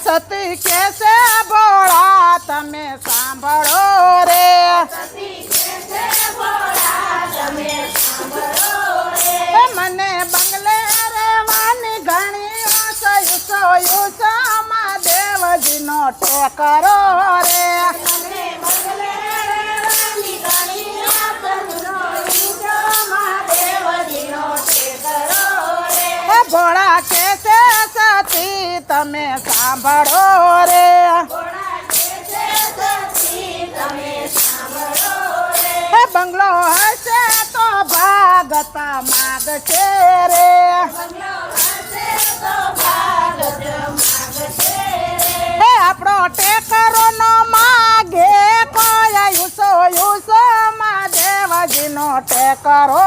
સતી કે છે ભોળા તમે સાંભળો રે મને બંગલે રહેવાની ઘણી યુસમાં દેવજીનો ટેકરો રે ભોળા કે છે સતી તમે સાંભળો રે બંગલો હશે તો ભાગતા માગ છે રે આપણો ટેકરો નો માગે કોઈ યુસો માં દેવજીનો ટેકરો